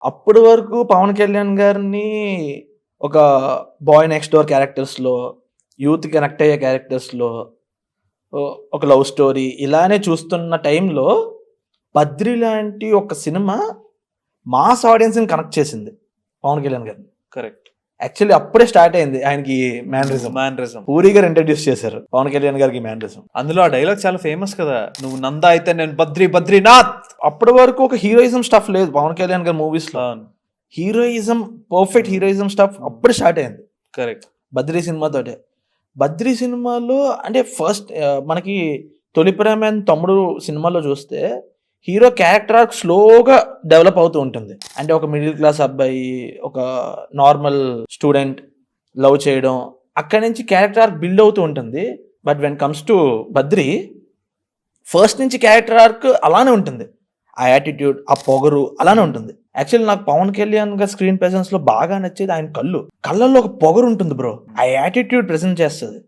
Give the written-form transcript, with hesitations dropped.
అప్పటి వరకు పవన్ కళ్యాణ్ గారిని ఒక బాయ్ నెక్స్ట్ డోర్ క్యారెక్టర్స్‌లో, యూత్ కనెక్ట్ అయ్యే క్యారెక్టర్స్‌లో, ఒక లవ్ స్టోరీ ఇలానే చూస్తున్న టైంలో 'బద్రి' లాంటి ఒక సినిమా మాస్ ఆడియన్స్‌ని కనెక్ట్ చేసింది పవన్ కళ్యాణ్ గారిని. కరెక్ట్. యాక్చువల్లీ అప్పుడే స్టార్ట్ అయింది ఆయనకి మేనరిజం. మ్యానరిజం. పూరి గారు ఇంట్రడ్యూస్ చేశారు పవన్ కళ్యాణ్ గారికి మేనరిజం. అందులో ఆ డైలాగ్ చాలా ఫేమస్ కదా, నువ్వు నందా అయితే నేను బద్రీనాథ్. అప్పటి వరకు ఒక హీరోయిజం స్టఫ్ లేదు పవన్ కళ్యాణ్ గారి మూవీస్‌లో. అవును. హీరోయిజం, పర్ఫెక్ట్ హీరోయిజం స్టఫ్ అప్పుడు స్టార్ట్ అయింది కరెక్ట్. 'బద్రి' సినిమాతోటే. 'బద్రి' సినిమాలో అంటే ఫస్ట్ మనకి 'తొలి ప్రేమ తమ్ముడు' సినిమాలో చూస్తే హీరో క్యారెక్టర్ ఆర్క్ స్లోగా డెవలప్ అవుతూ ఉంటుంది. అంటే ఒక మిడిల్ క్లాస్ అబ్బాయి, ఒక నార్మల్ స్టూడెంట్ లవ్ చేయడం, అక్కడి నుంచి క్యారెక్టర్ ఆర్క్ బిల్డ్ అవుతూ ఉంటుంది. But when comes to 'Badri' first నుంచి క్యారెక్టర్ ఆర్క్ అలానే ఉంటుంది. ఆ యాటిట్యూడ్, ఆ పొగరు అలానే ఉంటుంది. యాక్చువల్లీ నాకు పవన్ కళ్యాణ్ గారి స్క్రీన్ ప్రెజెన్స్ లో బాగా నచ్చేది ఆయన కళ్ళల్లో ఒక పొగరు ఉంటుంది బ్రో. ఆ యాటిట్యూడ్ ప్రెజెంట్ చేస్తుంది.